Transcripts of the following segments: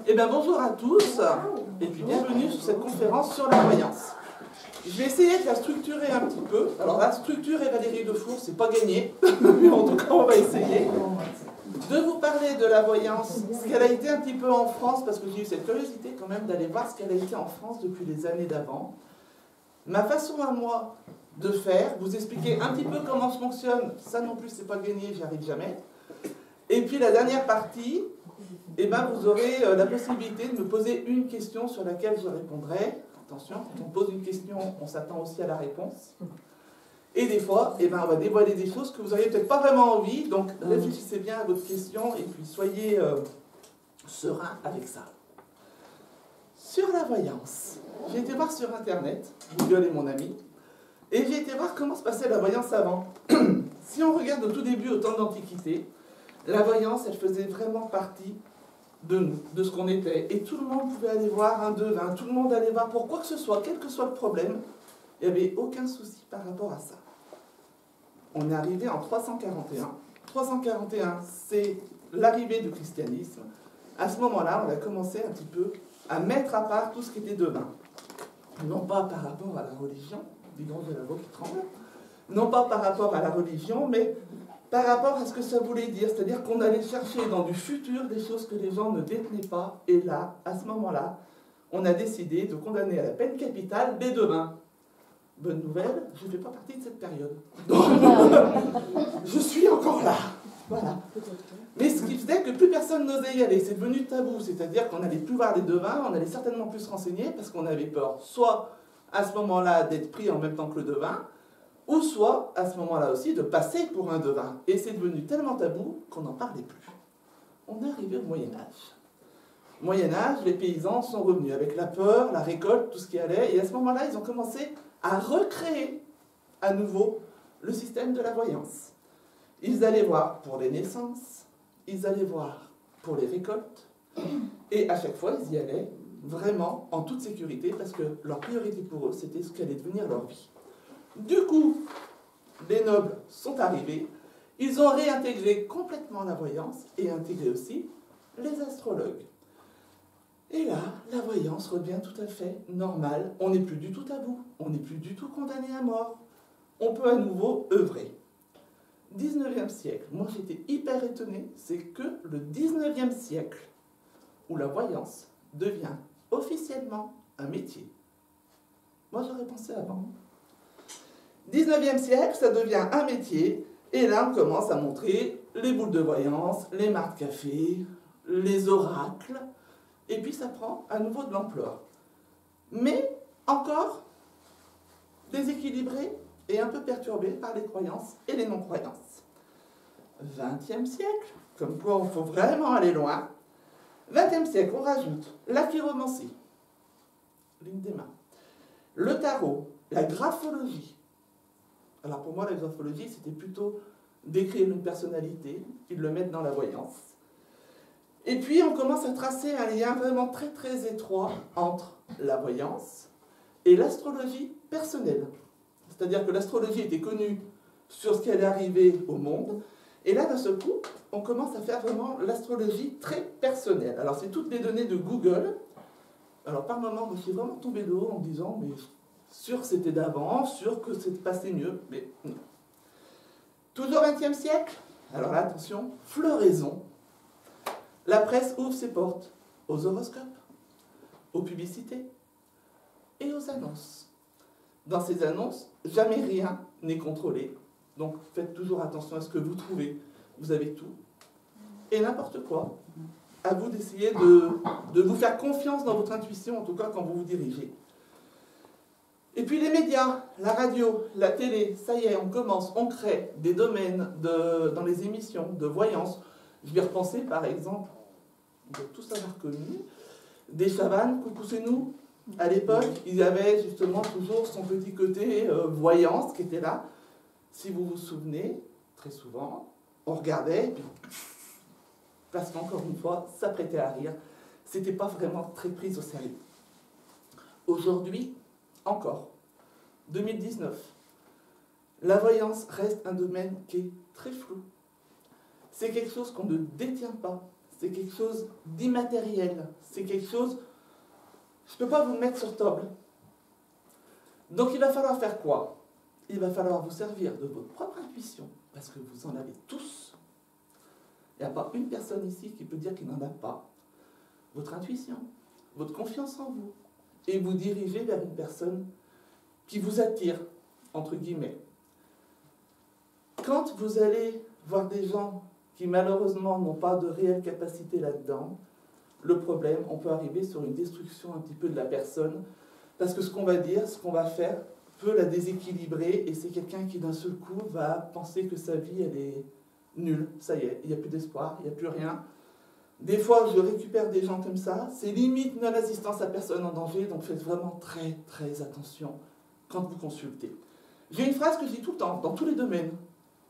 Eh bien bonjour à tous et puis bienvenue sur cette conférence sur la voyance. Je vais essayer de la structurer un petit peu. Alors la structure et Valérie Defour, c'est pas gagné, mais en tout cas on va essayer de vous parler de la voyance, ce qu'elle a été un petit peu en France, parce que j'ai eu cette curiosité quand même d'aller voir ce qu'elle a été en France depuis les années d'avant. Ma façon à moi de faire, vous expliquer un petit peu comment je fonctionne, ça non plus c'est pas gagné, j'y arrive jamais. Et puis la dernière partie, eh ben, vous aurez la possibilité de me poser une question sur laquelle je répondrai. Attention, quand on pose une question, on s'attend aussi à la réponse. Et des fois, eh ben, on va dévoiler des choses que vous n'auriez peut-être pas vraiment envie, donc réfléchissez bien à votre question et puis soyez serein avec ça. Sur la voyance, j'ai été voir sur Internet, Google est mon ami, et j'ai été voir comment se passait la voyance avant. Si on regarde au tout début, au temps de l'Antiquité, la voyance, elle faisait vraiment partie de nous, de ce qu'on était. Et tout le monde pouvait aller voir un devin, tout le monde allait voir pour quoi que ce soit, quel que soit le problème. Il n'y avait aucun souci par rapport à ça. On est arrivé en 341. 341, c'est l'arrivée du christianisme. À ce moment-là, on a commencé un petit peu à mettre à part tout ce qui était devin. Non pas par rapport à la religion, dis donc j'ai la voix qui tremble, non pas par rapport à la religion, mais par rapport à ce que ça voulait dire, c'est-à-dire qu'on allait chercher dans du futur des choses que les gens ne détenaient pas, et là, à ce moment-là, on a décidé de condamner à la peine capitale des devins. Bonne nouvelle, je ne fais pas partie de cette période. Donc, je suis encore là. Voilà. Mais ce qui faisait que plus personne n'osait y aller, c'est devenu tabou, c'est-à-dire qu'on n'allait plus voir les devins, on allait certainement plus se renseigner parce qu'on avait peur, soit à ce moment-là d'être pris en même temps que le devin, ou soit, à ce moment-là aussi, de passer pour un devin. Et c'est devenu tellement tabou qu'on n'en parlait plus. On est arrivé au Moyen-Âge. Au Moyen-Âge, les paysans sont revenus avec la peur, la récolte, tout ce qui allait, et à ce moment-là, ils ont commencé à recréer à nouveau le système de la voyance. Ils allaient voir pour les naissances, ils allaient voir pour les récoltes, et à chaque fois, ils y allaient vraiment en toute sécurité, parce que leur priorité pour eux, c'était ce qu'allait devenir leur vie. Du coup, les nobles sont arrivés, ils ont réintégré complètement la voyance et intégré aussi les astrologues. Et là, la voyance redevient tout à fait normale, on n'est plus du tout tabou, on n'est plus du tout condamné à mort, on peut à nouveau œuvrer. 19e siècle, moi j'étais hyper étonné, c'est que le 19e siècle, où la voyance devient officiellement un métier. Moi j'aurais pensé avant. 19e siècle, ça devient un métier, et là on commence à montrer les boules de voyance, les marques café, les oracles, et puis ça prend à nouveau de l'ampleur. Mais encore déséquilibré et un peu perturbé par les croyances et les non-croyances. 20e siècle, comme quoi il faut vraiment aller loin. 20e siècle, on rajoute la chiromancie, ligne des mains, le tarot, la graphologie. Alors pour moi, la graphologie, c'était plutôt décrire une personnalité, puis de le mettre dans la voyance. Et puis, on commence à tracer un lien vraiment très très étroit entre la voyance et l'astrologie personnelle. C'est-à-dire que l'astrologie était connue sur ce qui allait arriver au monde, et là, d'un seul coup, on commence à faire vraiment l'astrologie très personnelle. Alors, c'est toutes les données de Google. Alors, par moments, je suis vraiment tombé de haut en me disant, mais sûr que c'était d'avant, sûr que c'était passé mieux, mais non. Toujours 20e siècle, alors là, attention, floraison. La presse ouvre ses portes aux horoscopes, aux publicités et aux annonces. Dans ces annonces, jamais rien n'est contrôlé, donc faites toujours attention à ce que vous trouvez. Vous avez tout, et n'importe quoi. À vous d'essayer de vous faire confiance dans votre intuition, en tout cas quand vous vous dirigez. Et puis les médias, la radio, la télé, ça y est, on commence, on crée des domaines dans les émissions de voyance. Je vais repenser par exemple, vous devez tous avoir connu, des Chavannes, coucou c'est nous. À l'époque, il y avait justement toujours son petit côté voyance qui était là. Si vous vous souvenez, très souvent, on regardait, puis, parce qu'encore une fois, ça prêtait à rire. C'était pas vraiment très pris au sérieux. Aujourd'hui, encore, 2019, la voyance reste un domaine qui est très flou. C'est quelque chose qu'on ne détient pas. c'est quelque chose d'immatériel, c'est quelque chose, je ne peux pas vous le mettre sur table. Donc il va falloir faire quoi? Il va falloir vous servir de votre propre intuition, parce que vous en avez tous. Il n'y a pas une personne ici qui peut dire qu'il n'en a pas. Votre intuition, votre confiance en vous, et vous diriger vers une personne qui vous attire, entre guillemets. Quand vous allez voir des gens qui malheureusement n'ont pas de réelle capacité là-dedans, le problème, on peut arriver sur une destruction un petit peu de la personne, parce que ce qu'on va dire, ce qu'on va faire, peut la déséquilibrer, et c'est quelqu'un qui d'un seul coup va penser que sa vie, elle est nulle, ça y est, il n'y a plus d'espoir, il n'y a plus rien. Des fois, je récupère des gens comme ça, c'est limite non-assistance à personne en danger, donc faites vraiment très très attention quand vous consultez. J'ai une phrase que je dis tout le temps, dans tous les domaines.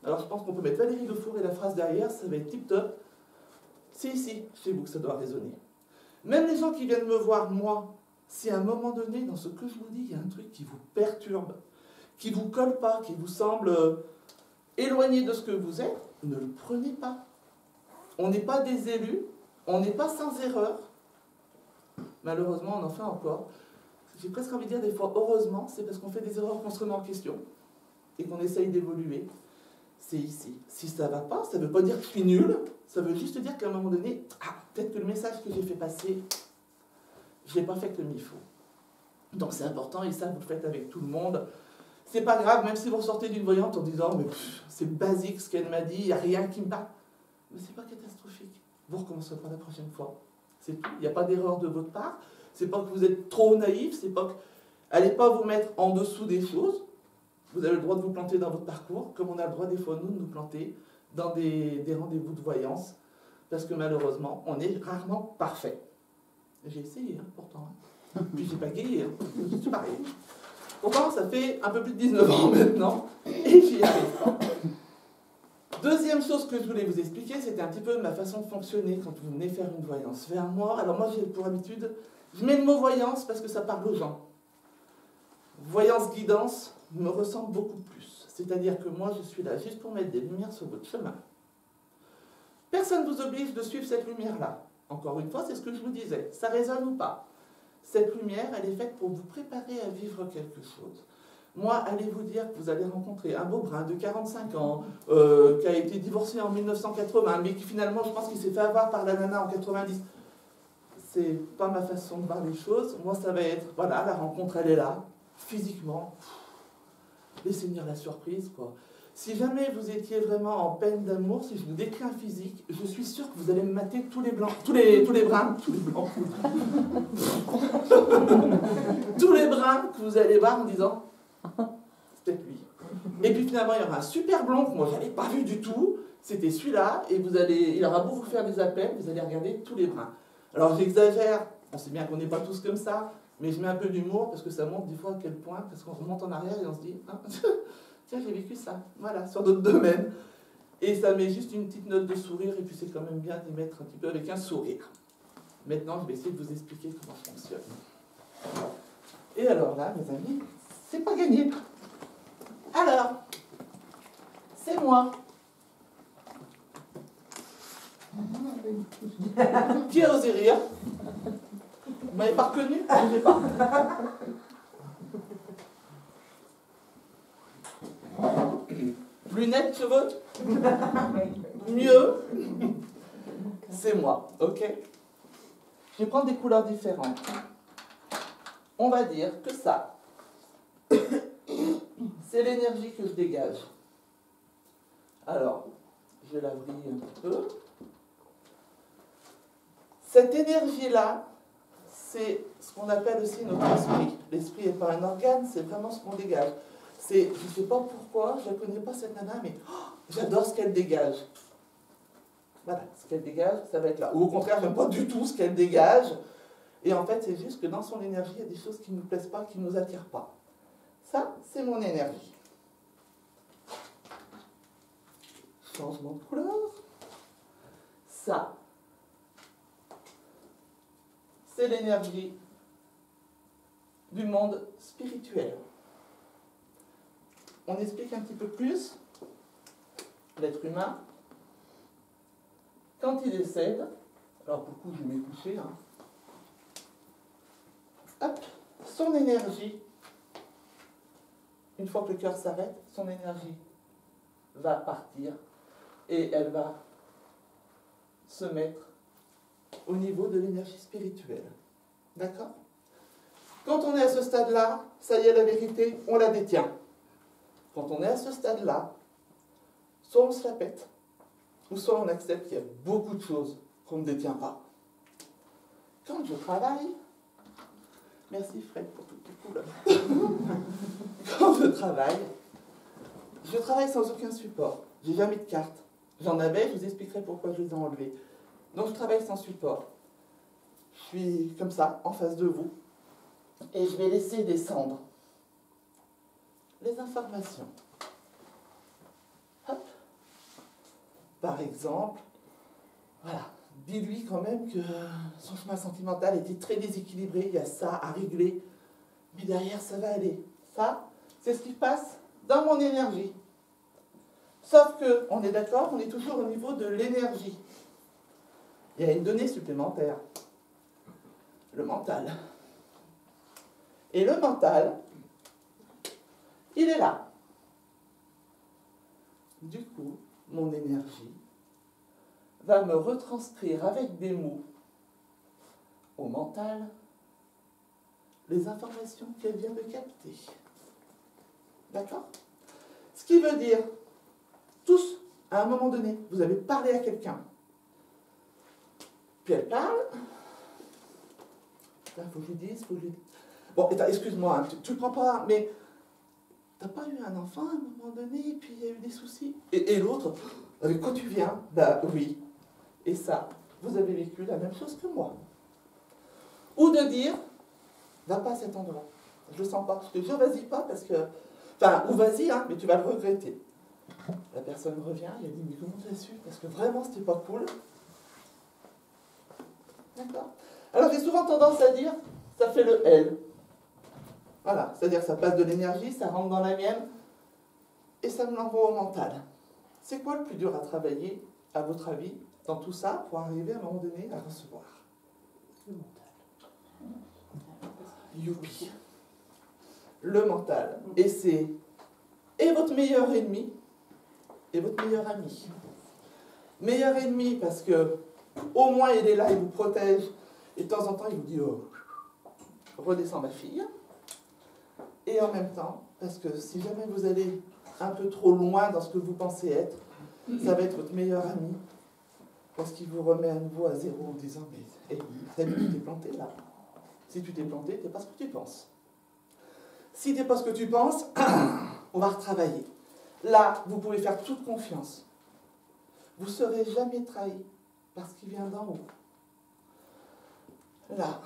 Alors je pense qu'on peut mettre Valérie Lefour et la phrase derrière, ça va être tip-top. C'est ici, chez vous, que ça doit résonner. Même les gens qui viennent me voir, moi, si à un moment donné, dans ce que je vous dis, il y a un truc qui vous perturbe, qui ne vous colle pas, qui vous semble éloigné de ce que vous êtes, ne le prenez pas. On n'est pas des élus, on n'est pas sans erreur. Malheureusement, on en fait encore. J'ai presque envie de dire des fois, heureusement, c'est parce qu'on fait des erreurs qu'on se remet en question et qu'on essaye d'évoluer. C'est ici. Si ça ne va pas, ça ne veut pas dire que je suis nul, ça veut juste dire qu'à un moment donné, peut-être que le message que j'ai fait passer, je ne l'ai pas fait comme il faut. Donc c'est important, et ça vous le faites avec tout le monde. C'est pas grave, même si vous ressortez d'une voyante en disant mais c'est basique ce qu'elle m'a dit, il n'y a rien qui me bat. Mais c'est pas catastrophique. Vous recommencerez pas la prochaine fois. C'est tout. Il n'y a pas d'erreur de votre part. C'est pas que vous êtes trop naïf, c'est pas que. Allez pas vous mettre en dessous des choses. Vous avez le droit de vous planter dans votre parcours, comme on a le droit des fois nous de nous planter dans des rendez-vous de voyance, parce que malheureusement, on est rarement parfait. J'ai essayé, pourtant. Puis j'ai pagayé, je suis pareil. Pourtant, ça fait un peu plus de 19 ans maintenant, et j'y arrive pas. Deuxième chose que je voulais vous expliquer, c'était un petit peu ma façon de fonctionner quand vous venez faire une voyance vers moi. Alors moi, j'ai pour habitude, je mets le mot voyance parce que ça parle aux gens. Voyance, guidance me ressemble beaucoup plus. C'est-à-dire que moi, je suis là juste pour mettre des lumières sur votre chemin. Personne ne vous oblige de suivre cette lumière-là. Encore une fois, c'est ce que je vous disais. Ça résonne ou pas? Cette lumière, elle est faite pour vous préparer à vivre quelque chose. Moi, allez vous dire que vous allez rencontrer un beau brun de 45 ans, qui a été divorcé en 1980, mais qui finalement, je pense qu'il s'est fait avoir par la nana en 90. C'est pas ma façon de voir les choses. Moi, ça va être, voilà, la rencontre, elle est là, physiquement. Laissez venir la surprise, quoi. Si jamais vous étiez vraiment en peine d'amour, si je vous décris un physique, je suis sûr que vous allez me mater tous les blancs, tous les bruns, tous les blancs, tous les bruns que vous allez voir en disant, c'est peut-être lui. Et puis finalement, il y aura un super blond que moi, je n'avais pas vu du tout, c'était celui-là, et il aura beau vous faire des appels, vous allez regarder tous les bruns. Alors j'exagère, on sait bien qu'on n'est pas tous comme ça, mais je mets un peu d'humour parce que ça montre des fois à quel point, parce qu'on remonte en arrière et on se dit, hein, tiens, j'ai vécu ça, voilà, sur d'autres domaines. Et ça met juste une petite note de sourire, et puis c'est quand même bien d'y mettre un petit peu avec un sourire. Maintenant, je vais essayer de vous expliquer comment ça fonctionne. Et alors là, mes amis, c'est pas gagné. Alors, c'est moi. Qui a osé rire? Vous m'avez pas reconnu? Je ne sais pas. Lunettes, cheveux? Mieux? C'est moi, ok? Je vais prendre des couleurs différentes. On va dire que ça, c'est l'énergie que je dégage. Alors, je la brille un petit peu. Cette énergie-là, c'est ce qu'on appelle aussi notre esprit. L'esprit n'est pas un organe, c'est vraiment ce qu'on dégage. Je ne sais pas pourquoi, je ne connais pas cette nana, mais j'adore ce qu'elle dégage. Voilà, ce qu'elle dégage, ça va être là. Ou au contraire, je n'aime pas du tout ce qu'elle dégage. Et en fait, c'est juste que dans son énergie, il y a des choses qui ne nous plaisent pas, qui ne nous attirent pas. Ça, c'est mon énergie. Changement de couleur. Ça, c'est l'énergie du monde spirituel. On explique un petit peu plus. L'être humain, quand il décède, Alors pour le coup, je vais m'écoucher. Hein. Hop, son énergie, une fois que le cœur s'arrête, son énergie va partir et elle va se mettre au niveau de l'énergie spirituelle. D'accord? Quand on est à ce stade-là, ça y est, la vérité, on la détient. Quand on est à ce stade-là, soit on se la pète, ou soit on accepte qu'il y a beaucoup de choses qu'on ne détient pas. Quand je travaille, merci Fred pour toutes tes couleurs. Quand je travaille sans aucun support. J'ai jamais de carte. J'en avais, je vous expliquerai pourquoi je les ai enlevées. Donc je travaille sans support. Je suis comme ça, en face de vous. Et je vais laisser descendre les informations. Hop. Par exemple, voilà, dis-lui quand même que son chemin sentimental était très déséquilibré, il y a ça à régler, mais derrière ça va aller. Ça, c'est ce qui passe dans mon énergie. Sauf que, on est d'accord, on est toujours au niveau de l'énergie. Il y a une donnée supplémentaire, le mental. Et le mental, il est là. Du coup, mon énergie va me retranscrire avec des mots au mental les informations qu'elle vient de capter. D'accord? Ce qui veut dire, tous, à un moment donné, vous avez parlé à quelqu'un. Puis elle parle. Il faut que je lui dise, faut que je lui dise. Bon, excuse-moi, hein, tu ne prends pas, mais t'as pas eu un enfant à un moment donné, et puis il y a eu des soucis. Et l'autre, avec quoi tu viens? Bah oui. Et ça, vous avez vécu la même chose que moi. Ou de dire, va pas à cet endroit. Je le sens pas. Je te jure, vas-y pas parce que. Enfin, ou vas-y, hein, mais tu vas le regretter. La personne revient, elle dit, mais comment tu as su? Parce que vraiment, c'était pas cool. D'accord? Alors j'ai souvent tendance à dire, ça fait le L. Voilà, c'est-à-dire ça passe de l'énergie, ça rentre dans la mienne, et ça me l'envoie au mental. C'est quoi le plus dur à travailler, à votre avis, dans tout ça, pour arriver à un moment donné à recevoir? Le mental. Youpi. Le mental. Et c'est et votre meilleur ennemi, et votre meilleur ami. Meilleur ennemi parce que, au moins il est là, il vous protège, et de temps en temps il vous dit, oh, redescends ma fille. Et en même temps, parce que si jamais vous allez un peu trop loin dans ce que vous pensez être, ça va être votre meilleur ami, parce qu'il vous remet à nouveau à zéro en disant, mais hey, t'as vu, tu t'es planté là. Si tu t'es planté, t'es pas ce que tu penses. Si t'es pas ce que tu penses, on va retravailler. Là, vous pouvez faire toute confiance. Vous ne serez jamais trahi parce qu'il vient d'en haut. Là,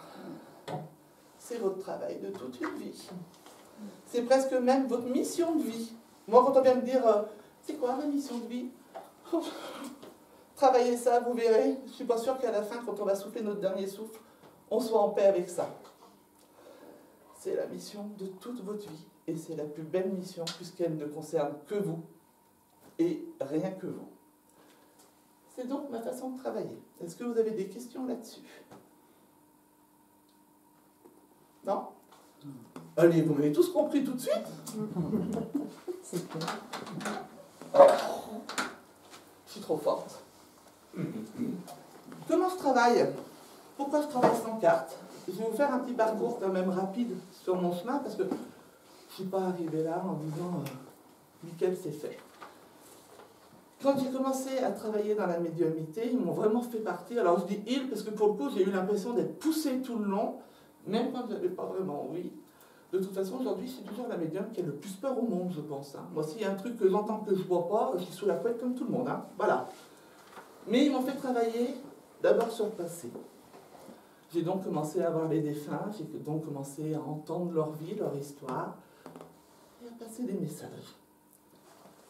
c'est votre travail de toute une vie. C'est presque même votre mission de vie. Moi, quand on vient me dire, c'est quoi ma mission de vie? Travaillez ça, vous verrez. Je ne suis pas sûre qu'à la fin, quand on va souffler notre dernier souffle, on soit en paix avec ça. C'est la mission de toute votre vie. Et c'est la plus belle mission, puisqu'elle ne concerne que vous. Et rien que vous. C'est donc ma façon de travailler. Est-ce que vous avez des questions là-dessus? Non? Allez, vous m'avez tous compris tout de suite? C'est clair. Je suis trop forte. Comment je travaille? Pourquoi je travaille sans carte? Je vais vous faire un petit parcours quand même rapide sur mon chemin, parce que je ne suis pas arrivé là en disant nickel, c'est fait. Quand j'ai commencé à travailler dans la médiumnité, ils m'ont vraiment fait partir. Alors je dis ils parce que pour le coup, j'ai eu l'impression d'être poussée tout le long, même quand je n'avais pas vraiment envie. De toute façon, aujourd'hui, je suis toujours la médium qui a le plus peur au monde, je pense. Hein. Moi, s'il y a un truc que j'entends que je ne vois pas, je suis sous la couette comme tout le monde. Hein. Voilà. Mais ils m'ont fait travailler d'abord sur le passé. J'ai donc commencé à voir les défunts, j'ai donc commencé à entendre leur vie, leur histoire, et à passer des messages.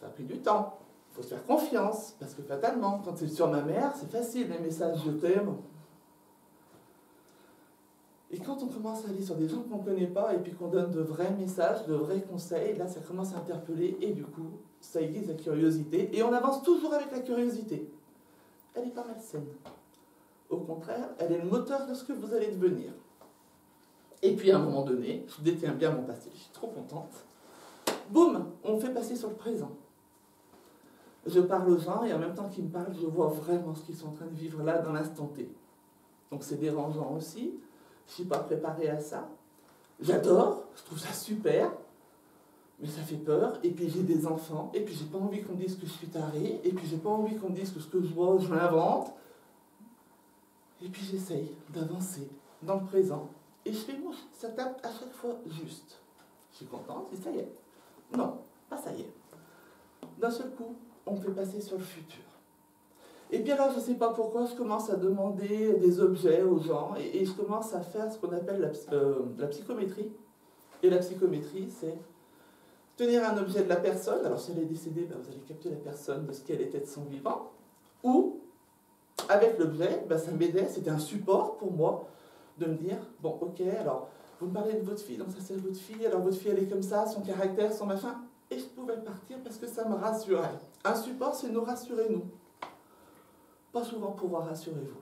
Ça a pris du temps. Il faut se faire confiance, parce que fatalement, quand c'est sur ma mère, c'est facile, les messages je t'aime. Et quand on commence à aller sur des gens qu'on ne connaît pas, et puis qu'on donne de vrais messages, de vrais conseils, là ça commence à interpeller, et du coup, ça aiguise la curiosité, et on avance toujours avec la curiosité. Elle est pas malsaine. Au contraire, elle est le moteur de ce que vous allez devenir. Et puis à un moment donné, je détiens bien mon passé, je suis trop contente. Boum, on me fait passer sur le présent. Je parle aux gens et en même temps qu'ils me parlent, je vois vraiment ce qu'ils sont en train de vivre là dans l'instant T. Donc c'est dérangeant aussi, je ne suis pas préparée à ça. J'adore, je trouve ça super, mais ça fait peur. Et puis j'ai des enfants, et puis j'ai pas envie qu'on me dise que je suis tarée, et puis j'ai pas envie qu'on me dise que ce que je vois, je l'invente. Et puis j'essaye d'avancer dans le présent. Et je fais moi, ça tape à chaque fois juste. Je suis contente, et ça y est. Non, pas ça y est. D'un seul coup, on me fait passer sur le futur. Et bien là, je ne sais pas pourquoi, je commence à demander des objets aux gens et je commence à faire ce qu'on appelle la psychométrie. Et la psychométrie, c'est tenir un objet de la personne. Alors si elle est décédée, ben, vous allez capter la personne de ce qu'elle était de son vivant. Ou, avec l'objet, ben, ça m'aidait, c'était un support pour moi de me dire, bon ok, alors vous me parlez de votre fille, donc ça c'est votre fille, alors votre fille elle est comme ça, son caractère, son machin. Et je pouvais partir parce que ça me rassurait. Un support, c'est nous rassurer nous. Pas souvent pouvoir rassurer vous.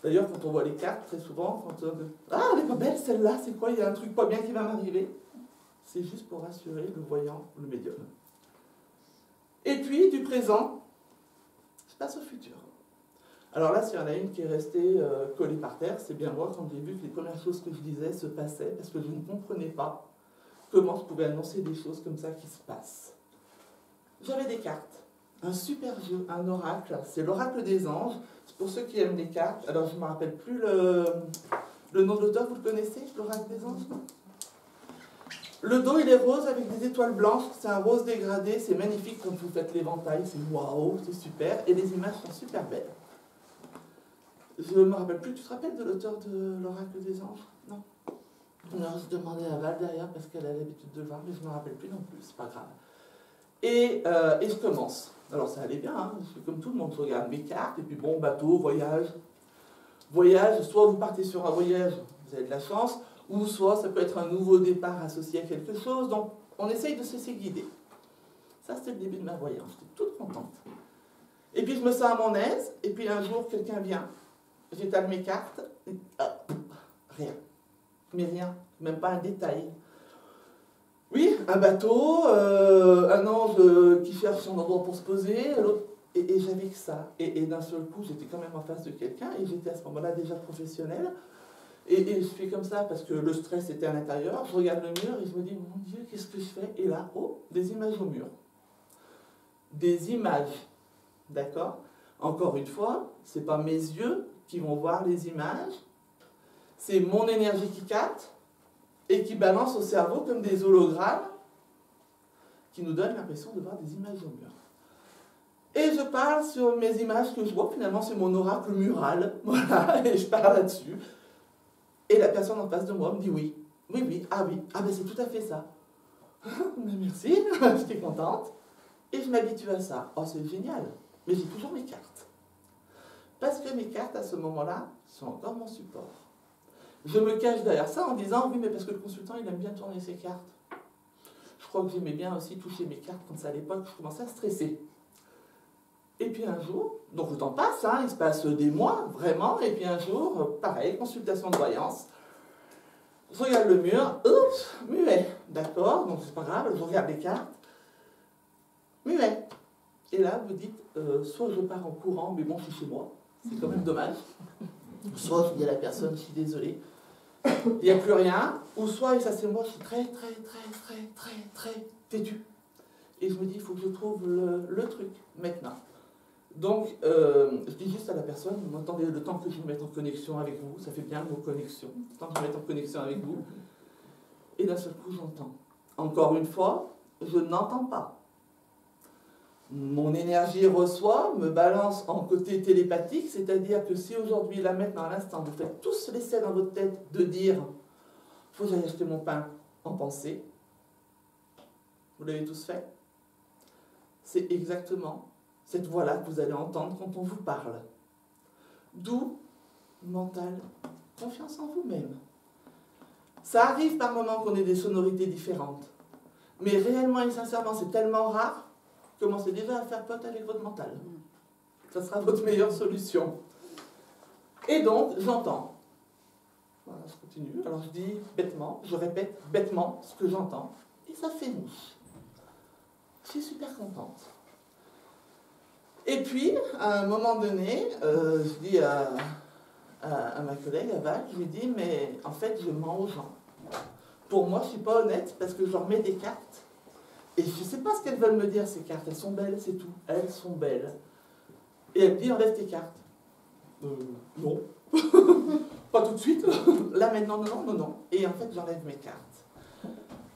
D'ailleurs, quand on voit les cartes, très souvent, quand ah, elle n'est pas belle celle-là, c'est quoi, il y a un truc pas bien qui va m'arriver. C'est juste pour rassurer le voyant, le médium. Et puis, du présent, je passe au futur. Alors là, s'il y en a une qui est restée collée par terre, c'est bien moi quand j'ai vu que les premières choses que je disais se passaient, parce que je ne comprenais pas comment je pouvais annoncer des choses comme ça qui se passent. J'avais des cartes. Un super jeu, un oracle, c'est l'oracle des anges. C'est pour ceux qui aiment les cartes. Alors je ne me rappelle plus le nom de l'auteur, vous le connaissez, l'oracle des anges, non? Le dos il est rose avec des étoiles blanches, c'est un rose dégradé, c'est magnifique quand vous faites l'éventail, c'est waouh, c'est super, et les images sont super belles. Je ne me rappelle plus, tu te rappelles de l'auteur de l'oracle des anges? Non. Non, je demandais à Val derrière parce qu'elle a l'habitude de le voir, mais je ne me rappelle plus non plus, c'est pas grave. Et je commence. Alors ça allait bien, hein. Je fais comme tout le monde, je regarde mes cartes, et puis bon, bateau, voyage. Voyage, soit vous partez sur un voyage, vous avez de la chance, ou soit ça peut être un nouveau départ associé à quelque chose, donc on essaye de se laisser guider. Ça c'était le début de ma voyance, j'étais toute contente. Et puis je me sens à mon aise, et puis un jour quelqu'un vient, j'étale mes cartes, et, rien. Mais rien, même pas un détail. Oui, un bateau, un ange qui cherche son endroit pour se poser, et j'avais que ça. Et d'un seul coup, j'étais quand même en face de quelqu'un, et j'étais à ce moment-là déjà professionnelle. Et je fais comme ça parce que le stress était à l'intérieur. Je regarde le mur et je me dis, mon Dieu, qu'est-ce que je fais? Et là, oh, des images au mur. Des images, d'accord? Encore une fois, ce n'est pas mes yeux qui vont voir les images, c'est mon énergie qui capte, et qui balance au cerveau comme des hologrammes qui nous donnent l'impression de voir des images au mur. Et je parle sur mes images que je vois, finalement c'est mon oracle mural, voilà, et je parle là-dessus. Et la personne en face de moi me dit oui, oui, oui, ah ben c'est tout à fait ça. Merci, j'étais contente. Et je m'habitue à ça. Oh c'est génial, mais j'ai toujours mes cartes. Parce que mes cartes à ce moment-là sont encore mon support. Je me cache derrière ça en disant, oui, mais parce que le consultant, il aime bien tourner ses cartes. Je crois que j'aimais bien aussi toucher mes cartes quand ça à l'époque, je commençais à stresser. Et puis un jour, donc le temps passe, hein, il se passe des mois, vraiment, et puis un jour, pareil, consultation de voyance. Je regarde le mur, oups, muet, d'accord, donc c'est pas grave, je regarde les cartes, muet. Et là, vous dites, soit je pars en courant, mais bon, je suis chez moi, c'est quand même dommage. Soit je dis à la personne, je suis désolée, il n'y a plus rien, ou soit, et ça c'est moi, je suis très têtu. Et je me dis, il faut que je trouve le truc, maintenant. Donc, je dis juste à la personne, vous m'entendez, le temps que je me mette en connexion avec vous, ça fait bien vos connexions, le temps que je me mette en connexion avec vous, et d'un seul coup, j'entends. Encore une fois, je n'entends pas. Mon énergie reçoit, me balance en côté télépathique, c'est-à-dire que si aujourd'hui, là maintenant, à l'instant, vous faites tous l'essai dans votre tête de dire « faut que j'aille acheter mon pain en pensée », vous l'avez tous fait, c'est exactement cette voix-là que vous allez entendre quand on vous parle. D'où, mental, confiance en vous-même. Ça arrive par moments qu'on ait des sonorités différentes, mais réellement et sincèrement, c'est tellement rare. Commencez déjà à faire pote avec votre mental. Ça sera votre meilleure solution. Et donc, j'entends. Voilà, je continue. Alors je dis bêtement, je répète bêtement ce que j'entends. Et ça fait mouche. Je suis super contente. Et puis, à un moment donné, je dis à ma collègue, à Val, je lui dis, mais en fait, je mens aux gens. Pour moi, je ne suis pas honnête parce que je leur mets des cartes. Et je ne sais pas ce qu'elles veulent me dire, ces cartes. Elles sont belles, c'est tout. Elles sont belles. Et elle me dit, enlève tes cartes. Non. Pas tout de suite. Là, maintenant, non. Et en fait, j'enlève mes cartes.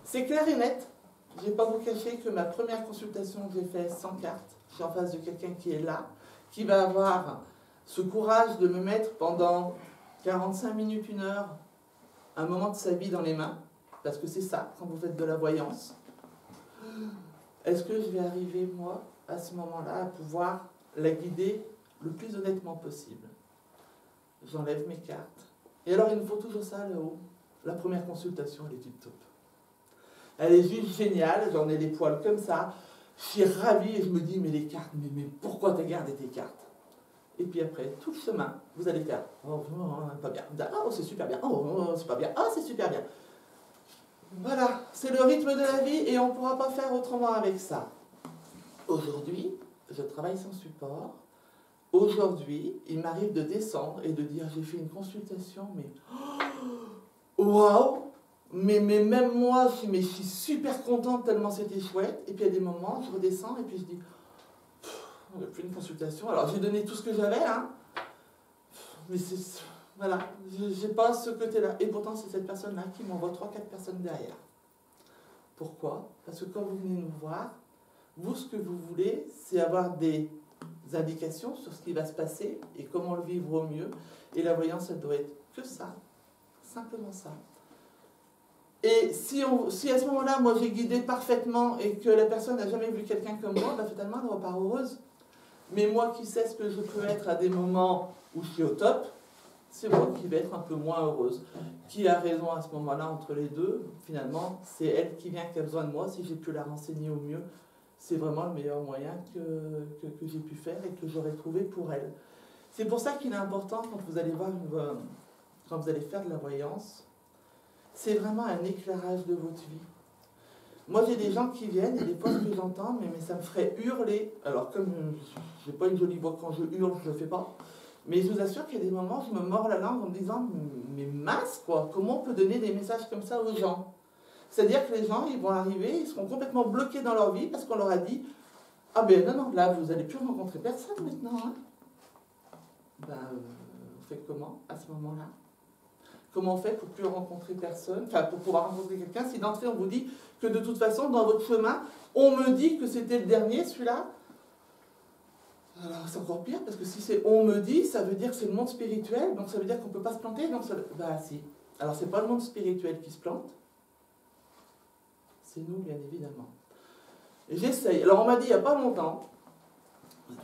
C'est clair et net. Je ne vais pas vous cacher que ma première consultation que j'ai faite sans carte, je suis en face de quelqu'un qui est là, qui va avoir ce courage de me mettre pendant 45 minutes, 1 heure, un moment de sa vie dans les mains, parce que c'est ça, quand vous faites de la voyance. Est-ce que je vais arriver, moi, à ce moment-là, à pouvoir la guider le plus honnêtement possible? J'enlève mes cartes. Et alors, il me faut toujours ça là-haut. La première consultation, elle est toute top. Elle est juste géniale, j'en ai les poils comme ça. Je suis ravie et je me dis, mais les cartes, mais pourquoi t'as gardé tes cartes? Et puis après, tout le chemin, vous allez faire, oh, pas bien, oh, c'est super bien, oh, c'est pas bien, oh, c'est super bien. Voilà, c'est le rythme de la vie et on ne pourra pas faire autrement avec ça. Aujourd'hui, je travaille sans support. Aujourd'hui, il m'arrive de descendre et de dire, j'ai fait une consultation, mais waouh! Mais même moi, je suis super contente tellement c'était chouette. Et puis à des moments, je redescends et puis je dis, on n'a plus une consultation. Alors j'ai donné tout ce que j'avais, hein. Mais voilà, j'ai pas ce côté-là. Et pourtant, c'est cette personne-là qui m'envoie 3-4 personnes derrière. Pourquoi? Parce que quand vous venez nous voir, vous, ce que vous voulez, c'est avoir des indications sur ce qui va se passer et comment le vivre au mieux. Et la voyance, elle doit être que ça. Simplement ça. Et si à ce moment-là, moi j'ai guidé parfaitement et que la personne n'a jamais vu quelqu'un comme moi, bah, finalement elle repart heureuse. Mais moi qui sais ce que je peux être à des moments où je suis au top, c'est moi qui vais être un peu moins heureuse. Qui a raison à ce moment-là entre les deux? Finalement, c'est elle qui vient, qui a besoin de moi. Si j'ai pu la renseigner au mieux, c'est vraiment le meilleur moyen que j'ai pu faire et que j'aurais trouvé pour elle. C'est pour ça qu'il est important quand vous allez quand vous allez faire de la voyance, c'est vraiment un éclairage de votre vie. Moi, j'ai des gens qui viennent, et des fois, ce que j'entends, mais ça me ferait hurler. Alors, comme je n'ai pas une jolie voix quand je hurle, je ne le fais pas. Mais je vous assure qu'il y a des moments, je me mords la langue en me disant, mais mince, quoi, comment on peut donner des messages comme ça aux gens? C'est-à-dire que les gens, ils vont arriver, ils seront complètement bloqués dans leur vie parce qu'on leur a dit, ah ben non, là, vous n'allez plus rencontrer personne maintenant. Hein. Ben, vous faites comment à ce moment-là? Comment on fait pour plus rencontrer personne, enfin pour pouvoir rencontrer quelqu'un, si d'entrée on vous dit que de toute façon, dans votre chemin, on me dit que c'était le dernier, celui-là. Alors c'est encore pire, parce que si c'est on me dit, ça veut dire que c'est le monde spirituel, donc ça veut dire qu'on ne peut pas se planter, donc ça... Bah si. Alors c'est pas le monde spirituel qui se plante, c'est nous, bien évidemment. Et j'essaye. Alors on m'a dit il n'y a pas longtemps,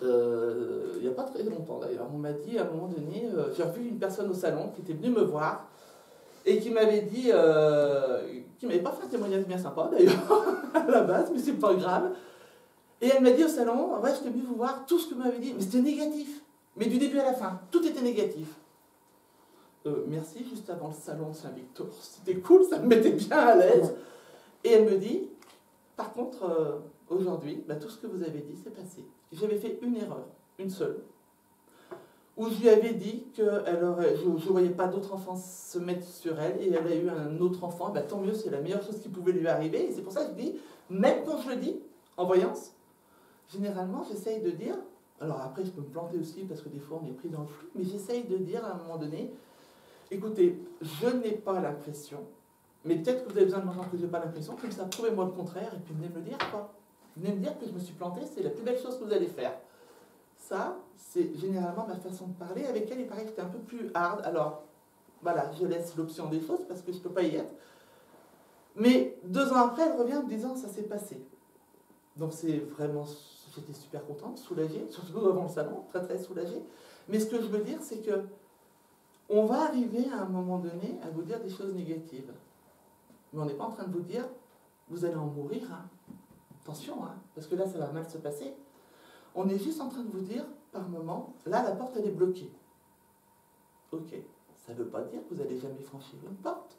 il n'y a pas très longtemps d'ailleurs, on m'a dit à un moment donné, j'ai revu une personne au salon qui était venue me voir, et qui m'avait dit, qui m'avait pas fait un témoignage bien sympa d'ailleurs, à la base, mais c'est pas grave. Et elle m'a dit au salon, ouais, je t'ai venu vous voir, tout ce que vous m'avez dit, mais c'était négatif. Mais du début à la fin, tout était négatif. Merci, juste avant le salon de Saint-Victor, c'était cool, ça me mettait bien à l'aise. Et elle me dit, par contre, aujourd'hui, bah, tout ce que vous avez dit, c'est passé. J'avais fait une erreur, une seule, où je lui avais dit que je ne voyais pas d'autres enfants se mettre sur elle, et elle a eu un autre enfant, bah, tant mieux, c'est la meilleure chose qui pouvait lui arriver, et c'est pour ça que je dis, même quand je le dis, en voyance, généralement j'essaye de dire, alors après je peux me planter aussi, parce que des fois on est pris dans le flou, mais j'essaye de dire à un moment donné, écoutez, je n'ai pas l'impression, mais peut-être que vous avez besoin de m'entendre que je n'ai pas l'impression, comme ça, prouvez-moi le contraire, et puis venez me le dire, quoi. Venez me dire que je me suis planté, c'est la plus belle chose que vous allez faire. Ça, c'est généralement ma façon de parler. Avec elle, il paraît que j'étais un peu plus hard. Alors, voilà, je laisse l'option des choses parce que je ne peux pas y être. Mais 2 ans après, elle revient en me disant, ça s'est passé. Donc c'est vraiment, j'étais super contente, soulagée, surtout avant le salon, très très soulagée. Mais ce que je veux dire, c'est que on va arriver à un moment donné à vous dire des choses négatives. Mais on n'est pas en train de vous dire, vous allez en mourir, hein. Attention, hein, parce que là, ça va mal se passer. On est juste en train de vous dire, par moment, là, la porte, elle est bloquée. Ok, ça ne veut pas dire que vous n'allez jamais franchir une porte.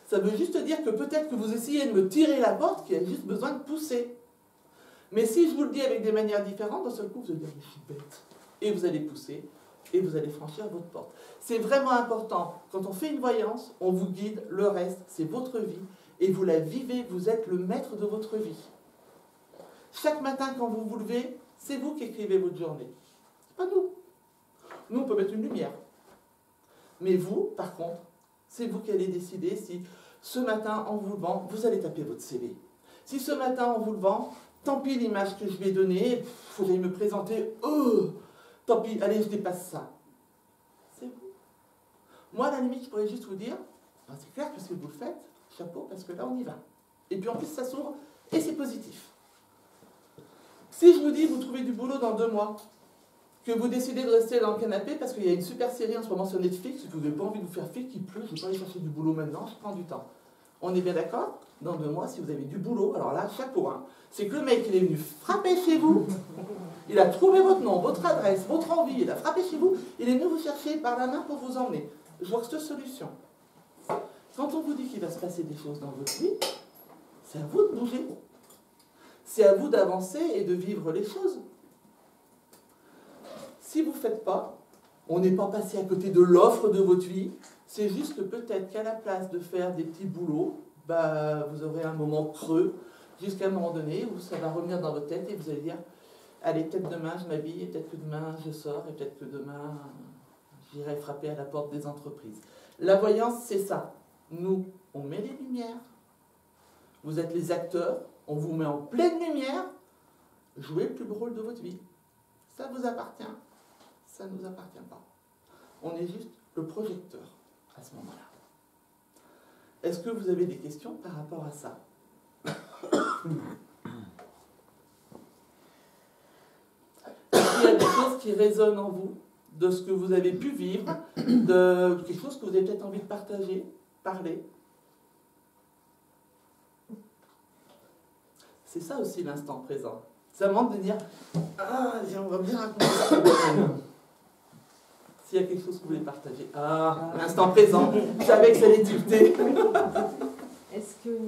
Ça veut juste dire que peut-être que vous essayez de me tirer la porte, qu'il y a juste besoin de pousser. Mais si je vous le dis avec des manières différentes, d'un seul coup, vous allez dire, je suis bête. Et vous allez pousser, et vous allez franchir votre porte. C'est vraiment important. Quand on fait une voyance, on vous guide, le reste, c'est votre vie, et vous la vivez, vous êtes le maître de votre vie. Chaque matin, quand vous vous levez, c'est vous qui écrivez votre journée. C'est pas nous. Nous, on peut mettre une lumière. Mais vous, par contre, c'est vous qui allez décider si ce matin, en vous levant, vous allez taper votre CV. Si ce matin, en vous levant, tant pis l'image que je vais donner, il faudrait me présenter, tant pis, allez, je dépasse ça. C'est vous. Moi, à la limite, je pourrais juste vous dire, ben, c'est clair que si vous le faites, chapeau, parce que là, on y va. Et puis en plus, ça s'ouvre, et c'est positif. Si je vous dis, vous trouvez du boulot dans 2 mois, que vous décidez de rester dans le canapé parce qu'il y a une super série en ce moment sur Netflix, que vous n'avez pas envie de vous faire filer, qu'il pleut, je ne vais pas aller chercher du boulot maintenant, je prends du temps. On est bien d'accord? Dans 2 mois, si vous avez du boulot, alors là, chapeau, hein. C'est que le mec, il est venu frapper chez vous, il a trouvé votre nom, votre adresse, votre envie, il a frappé chez vous, il est venu vous chercher par la main pour vous emmener. Je vois que cette solution. Quand on vous dit qu'il va se passer des choses dans votre vie, c'est à vous de bouger. C'est à vous d'avancer et de vivre les choses. Si vous ne faites pas, on n'est pas passé à côté de l'offre de votre vie, c'est juste que peut-être qu'à la place de faire des petits boulots, bah, vous aurez un moment creux, jusqu'à un moment donné où ça va revenir dans votre tête et vous allez dire, allez, peut-être demain je m'habille, et peut-être que demain je sors, et peut-être que demain j'irai frapper à la porte des entreprises. La voyance, c'est ça. Nous, on met les lumières. Vous êtes les acteurs, on vous met en pleine lumière, jouez le plus beau rôle de votre vie. Ça vous appartient. Ça ne nous appartient pas. On est juste le projecteur à ce moment-là. Est-ce que vous avez des questions par rapport à ça? Est-ce qu'il y a des choses qui résonnent en vous, de ce que vous avez pu vivre, de quelque chose que vous avez peut-être envie de partager, parler? C'est ça aussi l'instant présent. Ça demande de dire, ah, j'aimerais bien raconter ça. S'il y a quelque chose que vous voulez partager. Ah, l'instant présent. Je savais que ça allait tilter. Est-ce que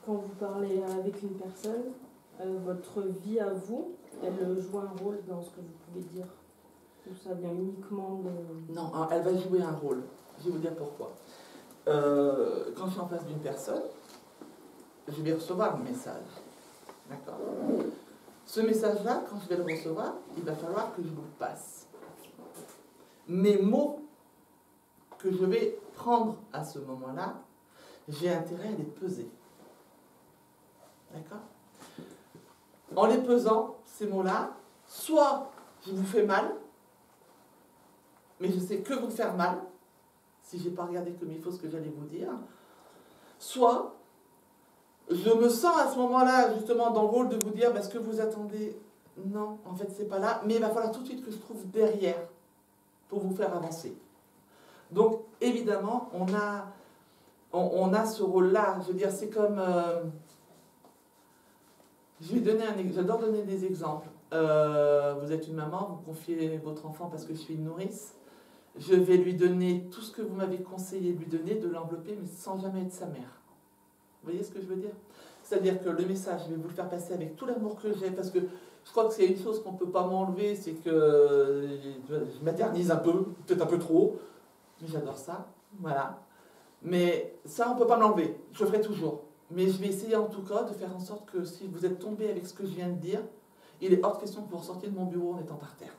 quand vous parlez avec une personne, votre vie à vous, elle joue un rôle dans ce que vous pouvez dire? Ou ça vient uniquement de... Non, elle va jouer un rôle. Je vais vous dire pourquoi. Quand je suis en face d'une personne, je vais recevoir un message. D'accord? Ce message-là, quand je vais le recevoir, il va falloir que je vous le passe. Mes mots que je vais prendre à ce moment-là, j'ai intérêt à les peser. D'accord? En les pesant, ces mots-là, soit je vous fais mal, mais je sais que vous faire mal, si je n'ai pas regardé comme il faut ce que j'allais vous dire, soit je me sens à ce moment-là, justement, dans le rôle de vous dire, parce que vous attendez, non, en fait, c'est pas là, mais il va falloir tout de suite que je trouve derrière pour vous faire avancer. Donc, évidemment, on a ce rôle-là. Je veux dire, c'est comme... j'adore donner des exemples. Vous êtes une maman, vous confiez votre enfant parce que je suis une nourrice. Je vais lui donner tout ce que vous m'avez conseillé de lui donner, de l'envelopper, mais sans jamais être sa mère. Vous voyez ce que je veux dire? C'est-à-dire que le message, je vais vous le faire passer avec tout l'amour que j'ai, parce que je crois que c'est une chose qu'on ne peut pas m'enlever, c'est que je maternise un peu, peut-être un peu trop, mais j'adore ça, voilà. Mais ça, on ne peut pas me l'enlever, je le ferai toujours. Mais je vais essayer en tout cas de faire en sorte que si vous êtes tombé avec ce que je viens de dire, il est hors de question que vous ressortiez de mon bureau en étant par terre.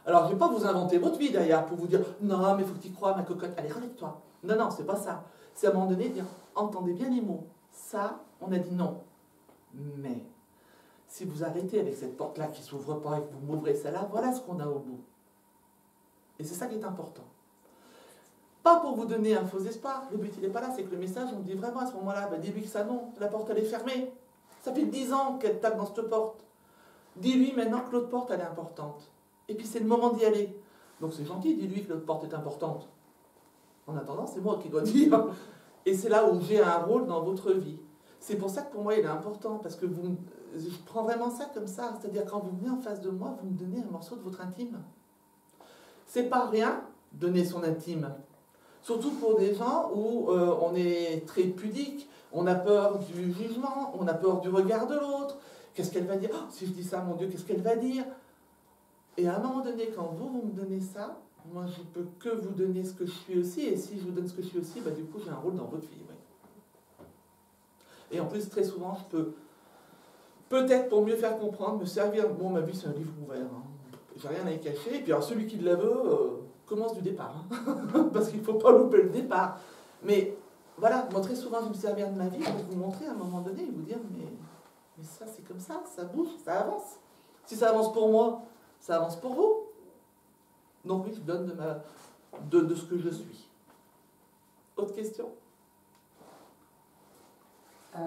Alors, je ne vais pas vous inventer votre vie derrière pour vous dire « Non, mais il faut que tu y crois, ma cocotte, allez, relève-toi ». Non, non, c'est pas ça. C'est à un moment donné de dire « Entendez bien les mots. Ça, on a dit non. Mais, si vous arrêtez avec cette porte-là qui ne s'ouvre pas et que vous m'ouvrez celle-là, voilà ce qu'on a au bout. » Et c'est ça qui est important. Pas pour vous donner un faux espoir. Le but, il n'est pas là. C'est que le message, on dit vraiment à ce moment-là, bah, dis-lui que ça non, la porte, elle est fermée. Ça fait 10 ans qu'elle tape dans cette porte. Dis-lui maintenant que l'autre porte, elle est importante. Et puis, c'est le moment d'y aller. Donc, c'est gentil, dis-lui que l'autre porte est importante. En attendant, c'est moi qui dois dire. Et c'est là où j'ai un rôle dans votre vie. C'est pour ça que pour moi, il est important. Parce que je prends vraiment ça comme ça. C'est-à-dire, quand vous venez en face de moi, vous me donnez un morceau de votre intime. C'est pas rien. donner son intime. Surtout pour des gens où on est très pudique, on a peur du jugement, on a peur du regard de l'autre. Qu'est-ce qu'elle va dire? Oh, si je dis ça, mon Dieu, qu'est-ce qu'elle va dire? Et à un moment donné, quand vous me donnez ça, moi, je ne peux que vous donner ce que je suis aussi. Et si je vous donne ce que je suis aussi, bah, du coup, j'ai un rôle dans votre vie. Ouais. Et en plus, très souvent, je peux, peut-être pour mieux faire comprendre, me servir. Bon, ma vie, c'est un livre ouvert. Hein. J'ai rien à y cacher. Et puis, alors, celui qui la veut commence du départ. Hein. Parce qu'il ne faut pas louper le départ. Mais voilà, moi, très souvent, je me servir de ma vie pour vous montrer à un moment donné et vous dire mais ça, c'est comme ça bouge, ça avance. Si ça avance pour moi, ça avance pour vous. Donc oui, je donne de ce que je suis. Autre question? Tu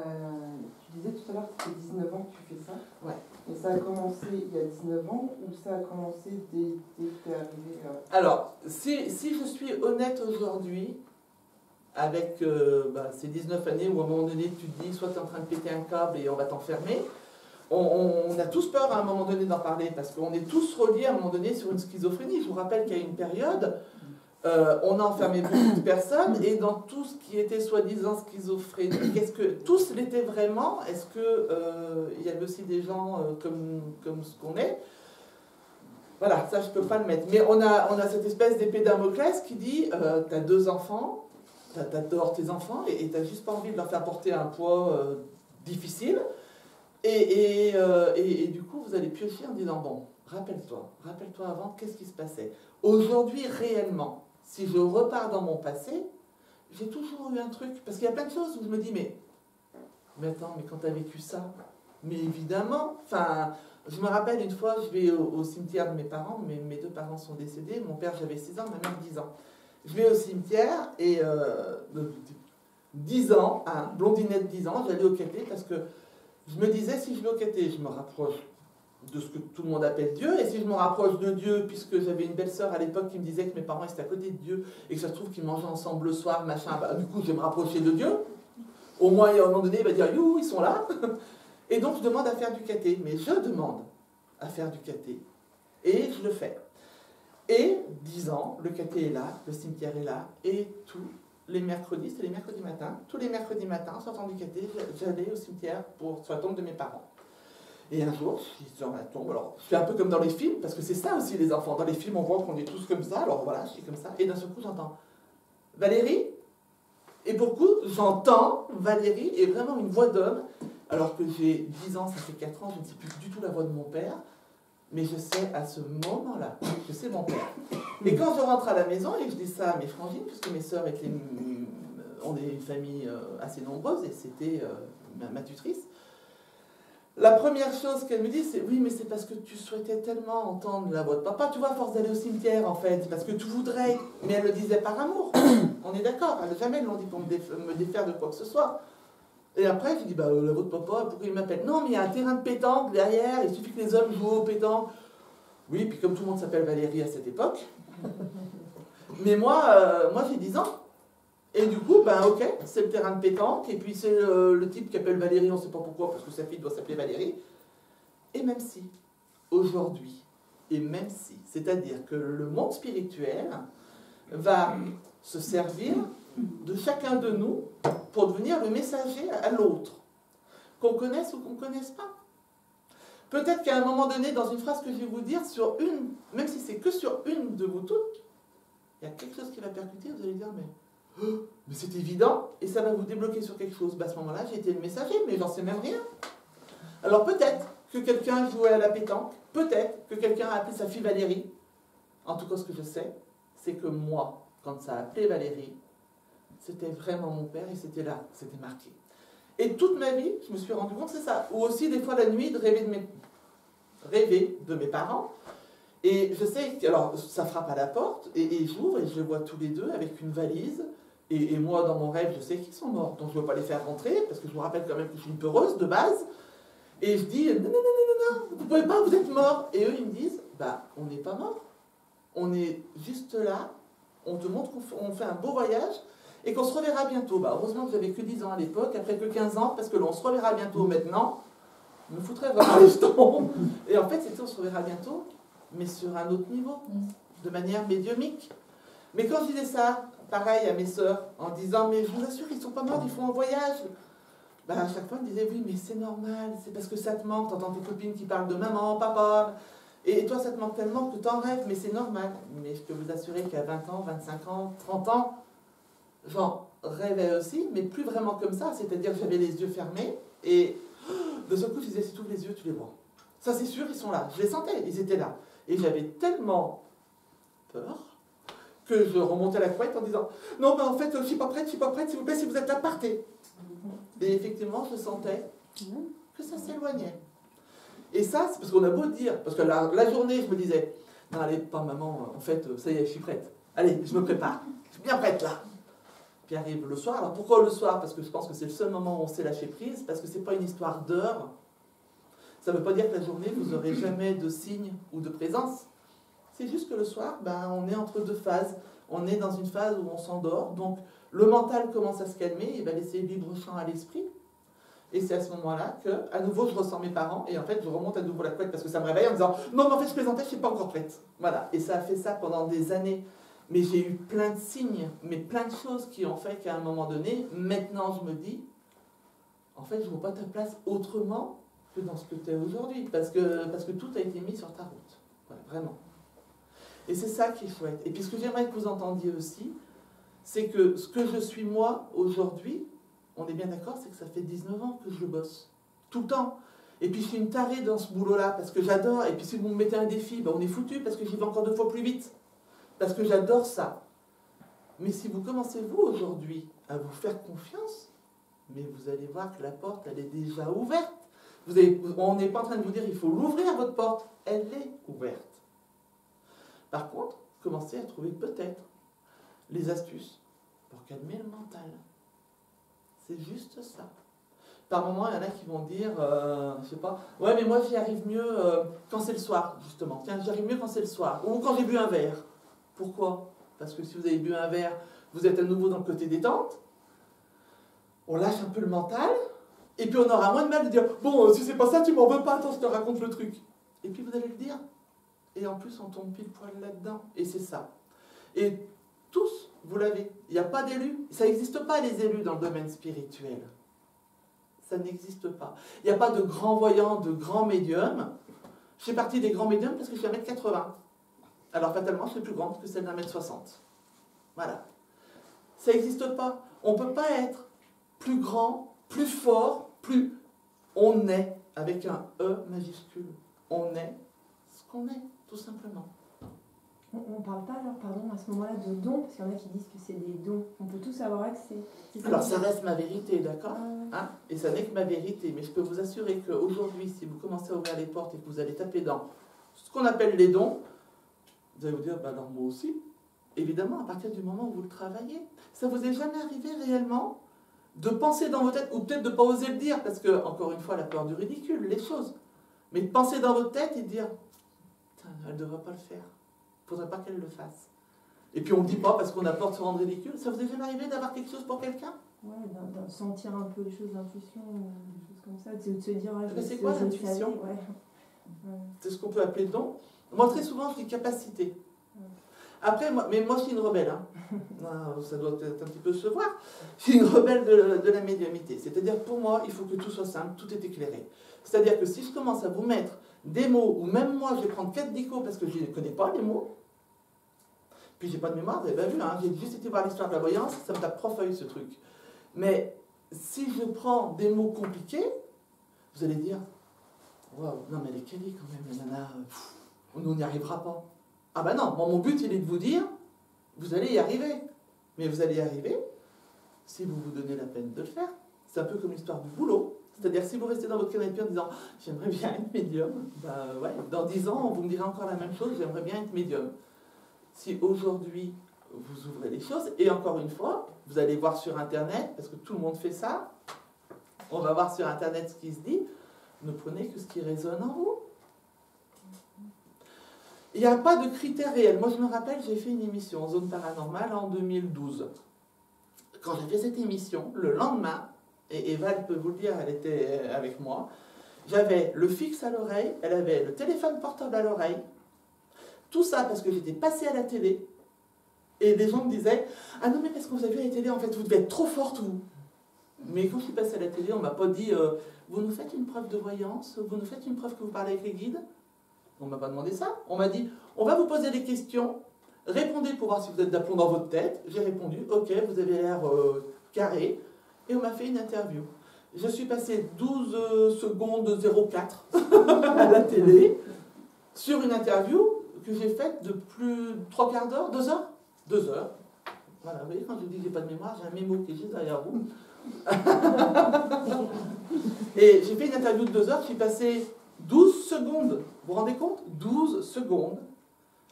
disais tout à l'heure que ça fait 19 ans que tu fais ça. Ouais. Et ça a commencé il y a 19 ans ou ça a commencé dès que tu es arrivé Alors, si je suis honnête aujourd'hui, avec ces 19 années où à un moment donné tu te dis soit tu es en train de péter un câble et on va t'enfermer, on a tous peur à un moment donné d'en parler parce qu'on est tous reliés à un moment donné sur une schizophrénie. Je vous rappelle qu'il y a une période, on a enfermé beaucoup de personnes et dans tout ce qui était soi-disant schizophrénie, est-ce que tous l'étaient vraiment? Est-ce qu'il y avait aussi des gens comme ce qu'on est? Voilà, ça je ne peux pas le mettre. Mais on a cette espèce d'épée Damoclès qui dit tu as 2 enfants, t'adores tes enfants et t'as juste pas envie de leur faire porter un poids difficile. Et du coup, vous allez piocher en disant, bon, rappelle-toi avant, qu'est-ce qui se passait? Aujourd'hui, réellement, si je repars dans mon passé, j'ai toujours eu un truc, parce qu'il y a plein de choses où je me dis, mais attends, mais quand tu as vécu ça, mais évidemment, enfin, je me rappelle une fois, je vais au cimetière de mes parents, mes 2 parents sont décédés, mon père j'avais 6 ans, ma mère 10 ans. Je vais au cimetière et 10 ans, hein, blondinette 10 ans, j'allais au caté parce que je me disais, si je vais au caté, je me rapproche de ce que tout le monde appelle Dieu, et si je me rapproche de Dieu, puisque j'avais une belle-sœur à l'époque qui me disait que mes parents étaient à côté de Dieu, et que ça se trouve qu'ils mangeaient ensemble le soir, machin, bah, du coup je vais me rapprocher de Dieu, au moins à un moment donné il va dire, youhou, ils sont là, et donc je demande à faire du caté, mais je demande à faire du caté, et je le fais. Et 10 ans, le caté est là, le cimetière est là, et tous les mercredis, c'est les mercredis matins, tous les mercredis matins, en sortant du caté, j'allais au cimetière sur la tombe de mes parents. Et un jour, je suis sur la tombe, alors je fais un peu comme dans les films, parce que c'est ça aussi les enfants, dans les films on voit qu'on est tous comme ça, alors voilà, je suis comme ça, et d'un seul coup j'entends Valérie, et pour le coup j'entends Valérie, et vraiment une voix d'homme, alors que j'ai 10 ans, ça fait 4 ans, je ne sais plus du tout la voix de mon père, mais je sais à ce moment-là que c'est mon père. Et quand je rentre à la maison et que je dis ça à mes frangines, puisque mes sœurs ont une famille assez nombreuse, et c'était ma tutrice, la première chose qu'elle me dit, c'est oui, mais c'est parce que tu souhaitais tellement entendre la voix de papa, tu vois, à force d'aller au cimetière, en fait, parce que tu voudrais, mais elle le disait par amour. On est d'accord, jamais elle l'ont dit pour me défaire de quoi que ce soit. Et après, je dis, bah, la voix de papa, pourquoi il m'appelle? Non, mais il y a un terrain de pétanque derrière, il suffit que les hommes jouent au pétanque. Oui, puis comme tout le monde s'appelle Valérie à cette époque. Mais moi j'ai 10 ans. Et du coup, ben ok, c'est le terrain de pétanque, et puis c'est le type qui appelle Valérie, on ne sait pas pourquoi, parce que sa fille doit s'appeler Valérie. Et même si, aujourd'hui, c'est-à-dire que le monde spirituel va se servir de chacun de nous pour devenir le messager à l'autre, qu'on connaisse ou qu'on ne connaisse pas. Peut-être qu'à un moment donné, dans une phrase que je vais vous dire, sur une, même si c'est que sur une de vous toutes, il y a quelque chose qui va percuter, vous allez dire, mais c'est évident, et ça va vous débloquer sur quelque chose. Ben, à ce moment-là, j'ai été le messager, mais j'en sais même rien. Alors peut-être que quelqu'un jouait à la pétanque, peut-être que quelqu'un a appelé sa fille Valérie. En tout cas, ce que je sais, c'est que moi, quand ça a appelé Valérie, c'était vraiment mon père, et c'était là, c'était marqué. Et toute ma vie, je me suis rendu compte, c'est ça. Ou aussi, des fois, la nuit, de rêver de mes parents. Et je sais, alors, ça frappe à la porte, et j'ouvre, et je les vois tous les deux avec une valise. Et moi, dans mon rêve, je sais qu'ils sont morts, donc je ne veux pas les faire rentrer, parce que je vous rappelle quand même que je suis une peureuse de base. Et je dis, non, vous ne pouvez pas, vous êtes morts. Et eux, ils me disent, bah, on n'est pas morts. On est juste là, on te montre qu'on fait un beau voyage, et qu'on se reverra bientôt. Bah, heureusement que j'avais que 10 ans à l'époque, après que 15 ans, parce que l'on se reverra bientôt maintenant, je me foutrais vraiment les jetons. Et en fait, c'était on se reverra bientôt, mais sur un autre niveau, de manière médiumique. Mais quand je disais ça, pareil à mes sœurs, en disant, mais je vous assure, ils sont pas morts, ils font un voyage. Ben, à chaque fois, ils me disaient, oui, mais c'est normal, c'est parce que ça te manque, t'entends tes copines qui parlent de maman, papa, et toi, ça te manque tellement que t'en rêves, mais c'est normal. Mais je peux vous assurer qu'à 20 ans, 25 ans, 30 ans, j'en rêvais aussi, mais plus vraiment comme ça, c'est-à-dire que j'avais les yeux fermés, et de ce coup, je disais, si tu ouvres les yeux, tu les vois. Ça, c'est sûr, ils sont là. Je les sentais, ils étaient là. Et j'avais tellement peur que je remontais la couette en disant non, mais en fait, je suis pas prête, s'il vous plaît, si vous êtes là, partez. Et effectivement, je sentais que ça s'éloignait. Et ça, c'est parce qu'on a beau dire, parce que la journée, je me disais non, allez, pas maman, en fait, ça y est, je suis prête. Allez, je me prépare. Je suis bien prête là. Puis arrive le soir. Alors pourquoi le soir? Parce que je pense que c'est le seul moment où on sait lâcher prise, parce que c'est pas une histoire d'heures. Ça ne veut pas dire que la journée, vous n'aurez jamais de signe ou de présence. C'est juste que le soir, ben, on est entre deux phases. On est dans une phase où on s'endort. Donc, le mental commence à se calmer. Il va laisser libre champ à l'esprit. Et c'est à ce moment-là que, à nouveau, je ressens mes parents. Et en fait, je remonte à nouveau la couette parce que ça me réveille en me disant non, mais en fait, je plaisantais, je ne suis pas encore prête. Voilà. Et ça a fait ça pendant des années. Mais j'ai eu plein de signes, mais plein de choses qui ont fait qu'à un moment donné, maintenant, je me dis en fait, je ne vois pas ta place autrement que dans ce que tu es aujourd'hui. Parce que tout a été mis sur ta route. Ouais, vraiment. Et c'est ça qui est chouette. Et puis ce que j'aimerais que vous entendiez aussi, c'est que ce que je suis moi aujourd'hui, on est bien d'accord, c'est que ça fait 19 ans que je bosse. Tout le temps. Et puis je suis une tarée dans ce boulot-là, parce que j'adore. Et puis si vous me mettez un défi, ben on est foutu, parce que j'y vais encore 2 fois plus vite. Parce que j'adore ça. Mais si vous commencez, vous, aujourd'hui, à vous faire confiance, mais vous allez voir que la porte, elle est déjà ouverte. On n'est pas en train de vous dire, il faut l'ouvrir, votre porte. Elle est ouverte. Par contre, commencez à trouver peut-être les astuces pour calmer le mental. C'est juste ça. Par moments, il y en a qui vont dire, je sais pas, ouais, mais moi j'y arrive mieux quand c'est le soir, justement. Tiens, j'y arrive mieux quand c'est le soir. Ou quand j'ai bu un verre. Pourquoi? Parce que si vous avez bu un verre, vous êtes à nouveau dans le côté détente. On lâche un peu le mental. Et puis on aura moins de mal de dire, bon, si c'est pas ça, tu m'en veux pas, attends, je te raconte le truc. Et puis vous allez le dire. Et en plus, on tombe pile poil là-dedans. Et c'est ça. Et tous, vous l'avez. Il n'y a pas d'élus. Ça n'existe pas, les élus, dans le domaine spirituel. Ça n'existe pas. Il n'y a pas de grands voyants, de grands médiums. Je fais partie des grands médiums parce que je suis 1m80. Alors, fatalement, je suis plus grande que celle d'1m60. Voilà. Ça n'existe pas. On ne peut pas être plus grand, plus fort, plus... On est, avec un E majuscule. On est ce qu'on est, tout simplement. On ne parle pas alors, pardon, à ce moment-là de dons, parce qu'il y en a qui disent que c'est des dons. On peut tous avoir accès. Alors ça reste ma vérité, d'accord, hein? Et ça n'est que ma vérité. Mais je peux vous assurer qu'aujourd'hui, si vous commencez à ouvrir les portes et que vous allez taper dans ce qu'on appelle les dons, vous allez vous dire, bah alors moi aussi. Évidemment, à partir du moment où vous le travaillez, ça vous est jamais arrivé réellement de penser dans votre tête, ou peut-être de ne pas oser le dire, parce que, encore une fois, la peur du ridicule, les choses. Mais de penser dans votre tête et de dire, elle ne devrait pas le faire. Il ne faudrait pas qu'elle le fasse. Et puis on ne dit pas parce qu'on a peur de se rendre ridicule. Ça vous est jamais arrivé d'avoir quelque chose pour quelqu'un? Ouais, de sentir un peu les choses d'intuition, des choses comme ça, de se dire... Mais c'est quoi l'intuition? Ouais. C'est ce qu'on peut appeler don. Moi, très souvent, je dis capacité. Après, moi je suis une rebelle. Hein. Ça doit peut-être un petit peu se voir. Je suis une rebelle de la médiumnité. C'est-à-dire, pour moi, il faut que tout soit simple, tout est éclairé. C'est-à-dire que si je commence à vous mettre des mots, ou même moi, je vais prendre 4 dicos parce que je ne connais pas les mots, puis j'ai pas de mémoire, vous avez bien vu, hein, j'ai juste été voir l'histoire de la voyance, ça me tape 3 feuilles ce truc. Mais si je prends des mots compliqués, vous allez dire, waouh, non mais elle est calée quand même, la nana, on n'y arrivera pas. Ah ben non, mon but il est de vous dire, vous allez y arriver. Mais vous allez y arriver si vous vous donnez la peine de le faire. C'est un peu comme l'histoire du boulot. C'est-à-dire si vous restez dans votre canapé en disant « j'aimerais bien être médium », bah ouais, dans 10 ans, vous me direz encore la même chose, « j'aimerais bien être médium ». Si aujourd'hui, vous ouvrez les choses, et encore une fois, vous allez voir sur Internet, parce que tout le monde fait ça, on va voir sur Internet ce qui se dit, ne prenez que ce qui résonne en vous. Il n'y a pas de critères réels. Moi, je me rappelle, j'ai fait une émission en zone paranormale en 2012. Quand j'ai fait cette émission, le lendemain, et Eva, elle peut vous le dire, elle était avec moi, j'avais le fixe à l'oreille, elle avait le téléphone portable à l'oreille, tout ça parce que j'étais passée à la télé, Et des gens me disaient, ah non mais parce que vous avez vu à la télé, en fait, vous devez être trop forte, vous. Mais quand je suis passée à la télé, on ne m'a pas dit, vous nous faites une preuve de voyance, vous nous faites une preuve que vous parlez avec les guides. On ne m'a pas demandé ça. On m'a dit, on va vous poser des questions, répondez pour voir si vous êtes d'aplomb dans votre tête. J'ai répondu, ok, vous avez l'air carré. Et on m'a fait une interview. Je suis passée 12 secondes 04 à la télé sur une interview que j'ai faite de plus de 3 quarts d'heure, 2 heures. 2 heures. Voilà, vous voyez, quand je dis que j'ai pas de mémoire, j'ai un mémo qui est juste derrière vous. Et j'ai fait une interview de 2 heures, je suis passé 12 secondes. Vous vous rendez compte? 12 secondes.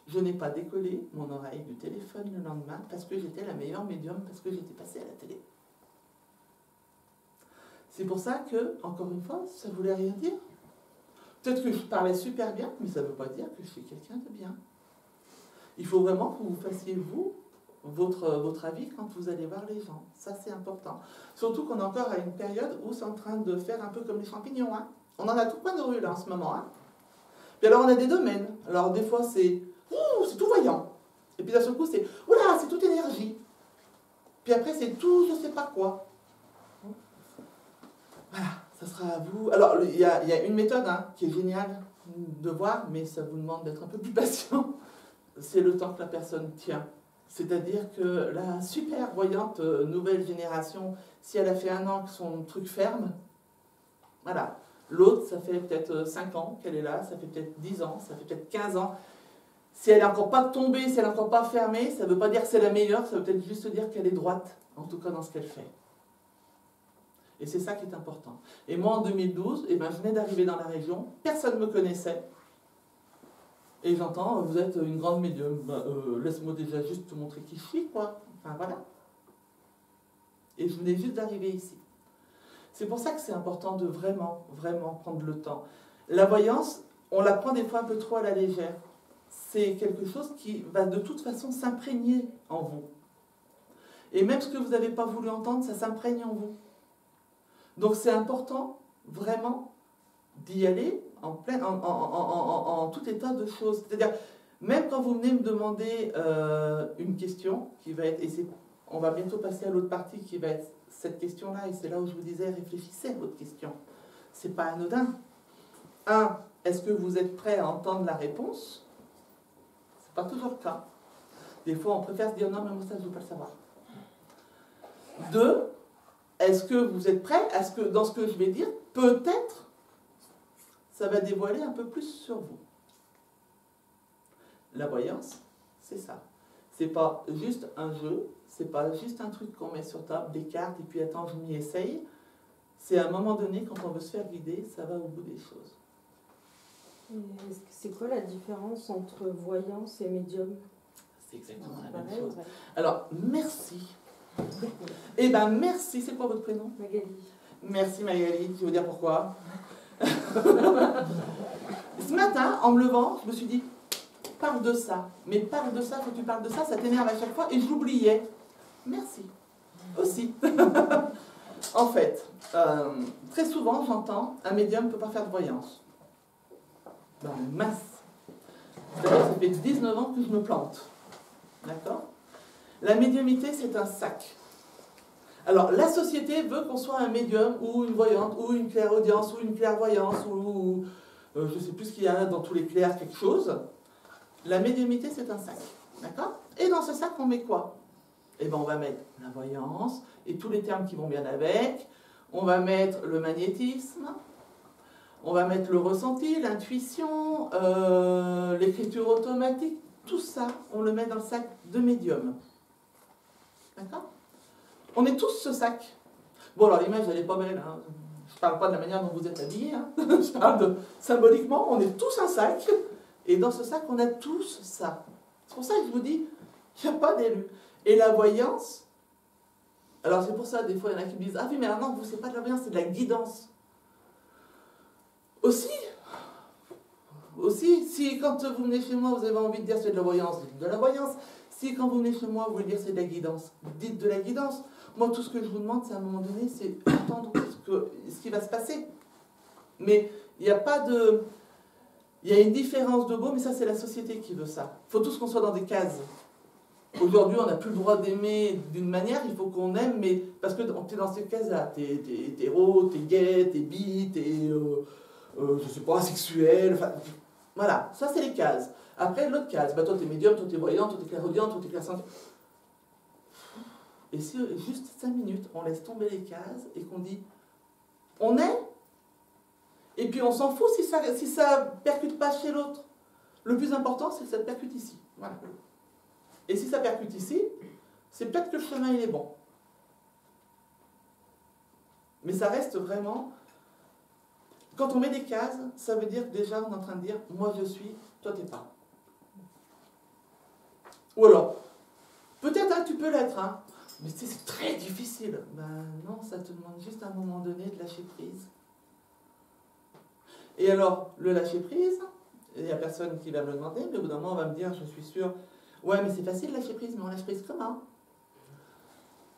Je n'ai pas décollé mon oreille du téléphone le lendemain parce que j'étais la meilleure médium, parce que j'étais passée à la télé. C'est pour ça que, encore une fois, ça ne voulait rien dire. Peut-être que je parlais super bien, mais ça ne veut pas dire que je suis quelqu'un de bien. Il faut vraiment que vous fassiez, vous, votre avis quand vous allez voir les gens. Ça, c'est important. Surtout qu'on est encore à une période où c'est en train de faire un peu comme les champignons. Hein. On en a tout plein de rue, là, en ce moment. Hein. Puis alors, on a des domaines. Alors, des fois, c'est tout voyant. Et puis, d'un seul coup, c'est oula, c'est toute énergie. Puis après, c'est tout je ne sais pas quoi. Voilà, ça sera à vous. Alors, il y a une méthode qui est géniale de voir, mais ça vous demande d'être un peu plus patient. C'est le temps que la personne tient. C'est-à-dire que la super voyante nouvelle génération, si elle a fait 1 an que son truc ferme, voilà. L'autre, ça fait peut-être 5 ans qu'elle est là, ça fait peut-être 10 ans, ça fait peut-être 15 ans. Si elle n'est encore pas tombée, si elle n'est encore pas fermée, ça ne veut pas dire que c'est la meilleure, ça veut peut-être juste dire qu'elle est droite, en tout cas dans ce qu'elle fait. Et c'est ça qui est important. Et moi, en 2012, je venais d'arriver dans la région, personne ne me connaissait. Et j'entends, vous êtes une grande médium, laisse-moi déjà juste te montrer qui je suis, quoi. Enfin, voilà. Et je venais juste d'arriver ici. C'est pour ça que c'est important de vraiment, vraiment prendre le temps. La voyance, on la prend des fois un peu trop à la légère. C'est quelque chose qui va de toute façon s'imprégner en vous. Et même ce que vous n'avez pas voulu entendre, ça s'imprègne en vous. Donc c'est important, vraiment, d'y aller en tout état de choses. C'est-à-dire, même quand vous venez me demander une question, qui va être, on va bientôt passer à l'autre partie, qui va être cette question-là, et c'est là où je vous disais, réfléchissez à votre question. C'est pas anodin. 1, est-ce que vous êtes prêt à entendre la réponse? C'est pas toujours le cas. Des fois, on préfère se dire, non, mais moi, ça, je ne veux pas le savoir. 2, est-ce que vous êtes prêt à ce que, dans ce que je vais dire, peut-être, ça va dévoiler un peu plus sur vous. La voyance, c'est ça. C'est pas juste un jeu, c'est pas juste un truc qu'on met sur table, des cartes, et puis attends, je m'y essaye. C'est à un moment donné, quand on veut se faire guider, ça va au bout des choses. C'est quoi la différence entre voyance et médium? C'est exactement la même chose. Alors, merci. Eh bien, merci. C'est quoi votre prénom? Magali. Merci Magali. Je vais vous dire pourquoi. Ce matin, en me levant, je me suis dit, parle de ça. Mais parle de ça, faut que tu parles de ça, ça t'énerve à chaque fois. Et je l'oubliais. Merci. Aussi. En fait, très souvent, j'entends, un médium ne peut pas faire de voyance. Dans la masse. C'est-à-dire que ça fait 19 ans que je me plante. D'accord? La médiumité, c'est un sac. Alors, la société veut qu'on soit un médium, ou une voyante, ou une clairaudience, ou une clairvoyance, ou je ne sais plus ce qu'il y a dans tous les clairs, quelque chose. La médiumité, c'est un sac. D'accord? Et dans ce sac, on met quoi? Eh bien, on va mettre la voyance, et tous les termes qui vont bien avec. On va mettre le magnétisme. On va mettre le ressenti, l'intuition, l'écriture automatique. Tout ça, on le met dans le sac de médium. D'accord? On est tous ce sac. Bon, alors l'image, elle n'est pas belle. Hein. Je ne parle pas de la manière dont vous êtes habillés. Hein. Je parle de, symboliquement, on est tous un sac. Et dans ce sac, on a tous ça. C'est pour ça que je vous dis, il n'y a pas d'élu. Et la voyance, alors c'est pour ça, des fois, il y en a qui me disent, ah oui, mais alors non, vous, c'est pas de la voyance, c'est de la guidance. Aussi, si quand vous venez chez moi, vous avez envie de dire c'est de la voyance, dites de la voyance. Si quand vous venez chez moi, vous voulez dire c'est de la guidance, dites de la guidance. Moi, tout ce que je vous demande, c'est à un moment donné, c'est attendre ce qui va se passer. Mais il n'y a pas de... Il y a une différence de beau, mais ça, c'est la société qui veut ça. Il faut tous qu'on soit dans des cases. Aujourd'hui, on n'a plus le droit d'aimer d'une manière, il faut qu'on aime, mais parce que tu es dans ces cases-là. Tu es hétéro, tu es gay, tu es bi, tu es, je sais pas, asexuel. Enfin, voilà, ça c'est les cases. Après, l'autre case, bah, toi tu es médium, toi tu es voyant, toi tu es clairaudient, toi tu es clairsentient. Et si juste 5 minutes, on laisse tomber les cases et qu'on dit on est, et puis on s'en fout si ça percute pas chez l'autre. Le plus important, c'est que ça te percute ici. Voilà. Et si ça percute ici, c'est peut-être que le chemin il est bon. Mais ça reste vraiment... Quand on met des cases, ça veut dire que déjà on est en train de dire moi je suis, toi t'es pas. Ou alors, peut-être hein, tu peux l'être, hein, mais c'est très difficile. Ben non, ça te demande juste à un moment donné de lâcher prise. Et alors, le lâcher prise, il n'y a personne qui va me le demander, mais au bout d'un moment on va me dire, je suis sûr, ouais mais c'est facile de lâcher prise, mais on lâche prise comment?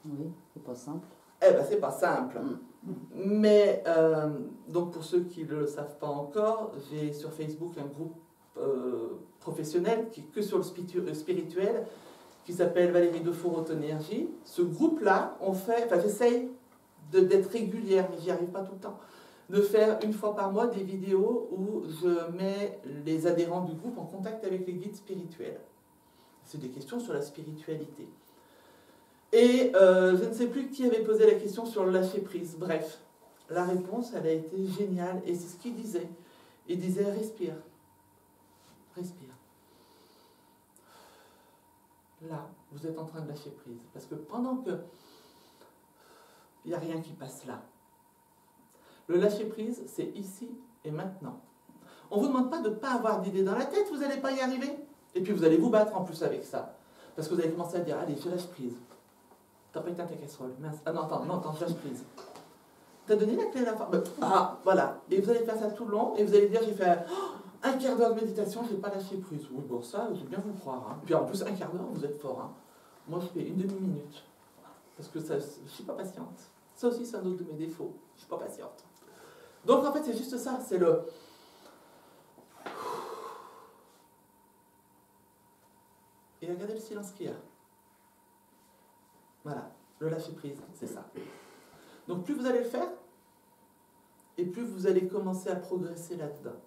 Oui, c'est pas simple. Eh ben c'est pas simple. Mais, donc pour ceux qui ne le savent pas encore, j'ai sur Facebook un groupe professionnel qui est que sur le spirituel, qui s'appelle Valérie Defour Autoénergie. Ce groupe-là, j'essaye d'être régulière, mais j'y arrive pas tout le temps, de faire une fois par mois des vidéos où je mets les adhérents du groupe en contact avec les guides spirituels. C'est des questions sur la spiritualité. Et je ne sais plus qui avait posé la question sur le lâcher-prise. Bref, la réponse, elle a été géniale. Et c'est ce qu'il disait. Il disait, respire. Respire. Là, vous êtes en train de lâcher prise. Parce que pendant que... il n'y a rien qui passe là. Le lâcher-prise, c'est ici et maintenant. On ne vous demande pas de ne pas avoir d'idée dans la tête, vous n'allez pas y arriver. Et puis vous allez vous battre en plus avec ça. Parce que vous allez commencer à dire, allez, je lâche prise. T'as pas éteint ta casserole. Mince. Ah non, attends, je lâche prise. T'as donné la clé à la fin. Ah, voilà. Et vous allez faire ça tout le long, et vous allez dire, j'ai fait un quart d'heure de méditation, je n'ai pas lâché prise. Oui, bon, ça, je vais bien vous croire. Hein. Puis en plus, un quart d'heure, vous êtes fort. Hein. Moi, je fais une demi-minute. Parce que ça, je ne suis pas patiente. Ça aussi, c'est un autre de mes défauts. Je ne suis pas patiente. Donc, en fait, c'est juste ça. C'est le... Et regardez le silence qu'il y a. Voilà, le lâcher-prise, c'est ça. Donc plus vous allez le faire, et plus vous allez commencer à progresser là-dedans.